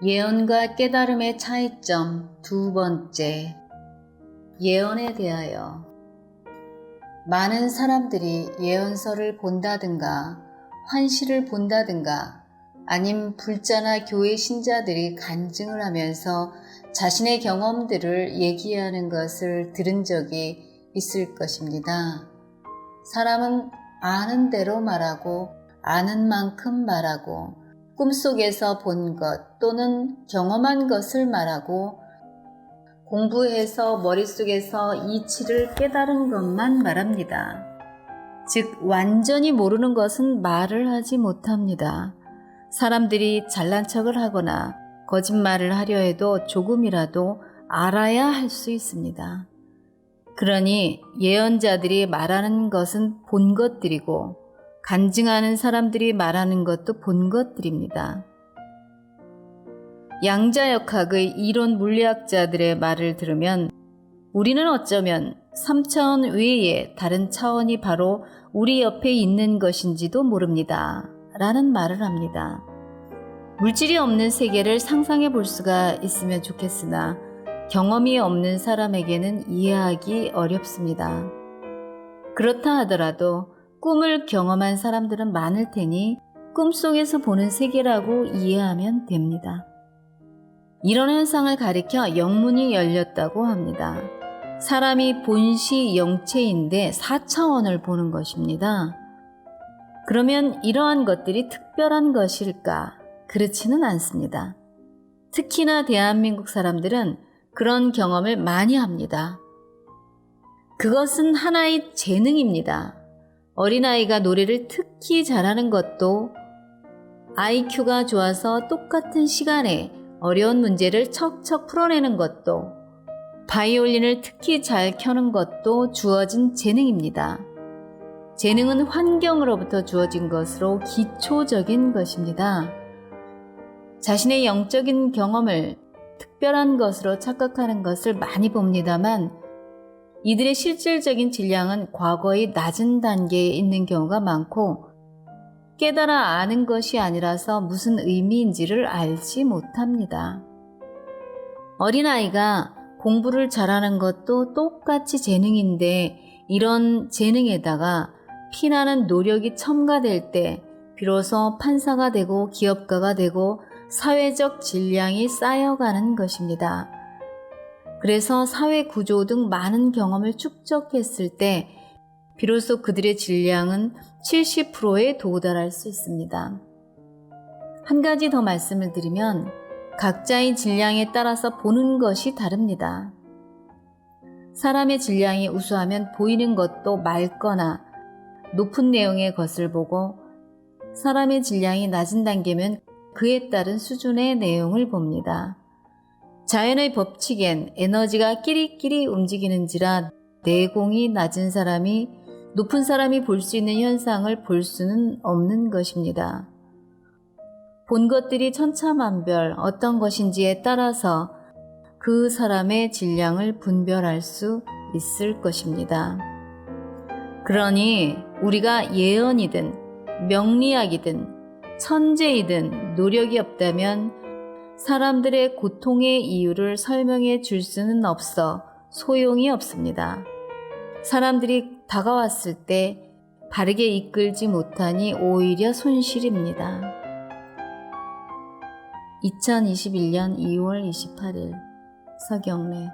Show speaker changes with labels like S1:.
S1: 예언과 깨달음의 차이점 두 번째, 예언에 대하여. 많은 사람들이 예언서를 본다든가 환시를 본다든가 아님 불자나 교회 신자들이 간증을 하면서 자신의 경험들을 얘기하는 것을 들은 적이 있을 것입니다. 사람은 아는 대로 말하고 아는 만큼 말하고 꿈속에서 본 것 또는 경험한 것을 말하고 공부해서 머릿속에서 이치를 깨달은 것만 말합니다. 즉 완전히 모르는 것은 말을 하지 못합니다. 사람들이 잘난 척을 하거나 거짓말을 하려 해도 조금이라도 알아야 할 수 있습니다. 그러니 예언자들이 말하는 것은 본 것들이고 간증하는 사람들이 말하는 것도 본 것들입니다. 양자역학의 이론 물리학자들의 말을 들으면 우리는 어쩌면 3차원 외에 다른 차원이 바로 우리 옆에 있는 것인지도 모릅니다. 라는 말을 합니다. 물질이 없는 세계를 상상해 볼 수가 있으면 좋겠으나 경험이 없는 사람에게는 이해하기 어렵습니다. 그렇다 하더라도 꿈을 경험한 사람들은 많을 테니 꿈속에서 보는 세계라고 이해하면 됩니다. 이런 현상을 가리켜 영문이 열렸다고 합니다. 사람이 본시 영체인데 4차원을 보는 것입니다. 그러면 이러한 것들이 특별한 것일까? 그렇지는 않습니다. 특히나 대한민국 사람들은 그런 경험을 많이 합니다. 그것은 하나의 재능입니다. 어린아이가 노래를 특히 잘하는 것도 IQ가 좋아서 똑같은 시간에 어려운 문제를 척척 풀어내는 것도 바이올린을 특히 잘 켜는 것도 주어진 재능입니다. 재능은 환경으로부터 주어진 것으로 기초적인 것입니다. 자신의 영적인 경험을 특별한 것으로 착각하는 것을 많이 봅니다만 이들의 실질적인 질량은 과거의 낮은 단계에 있는 경우가 많고 깨달아 아는 것이 아니라서 무슨 의미인지를 알지 못합니다. 어린아이가 공부를 잘하는 것도 똑같이 재능인데 이런 재능에다가 피나는 노력이 첨가될 때 비로소 판사가 되고 기업가가 되고 사회적 질량이 쌓여가는 것입니다. 그래서 사회 구조 등 많은 경험을 축적했을 때 비로소 그들의 질량은 70%에 도달할 수 있습니다. 한 가지 더 말씀을 드리면 각자의 질량에 따라서 보는 것이 다릅니다. 사람의 질량이 우수하면 보이는 것도 맑거나 높은 내용의 것을 보고 사람의 질량이 낮은 단계면 그에 따른 수준의 내용을 봅니다. 자연의 법칙엔 에너지가 끼리끼리 움직이는지라 내공이 낮은 사람이 높은 사람이 볼 수 있는 현상을 볼 수는 없는 것입니다. 본 것들이 천차만별 어떤 것인지에 따라서 그 사람의 질량을 분별할 수 있을 것입니다. 그러니 우리가 예언이든 명리학이든 천재이든 노력이 없다면 사람들의 고통의 이유를 설명해 줄 수는 없어 소용이 없습니다. 사람들이 다가왔을 때 바르게 이끌지 못하니 오히려 손실입니다. 2021년 2월 28일 서경래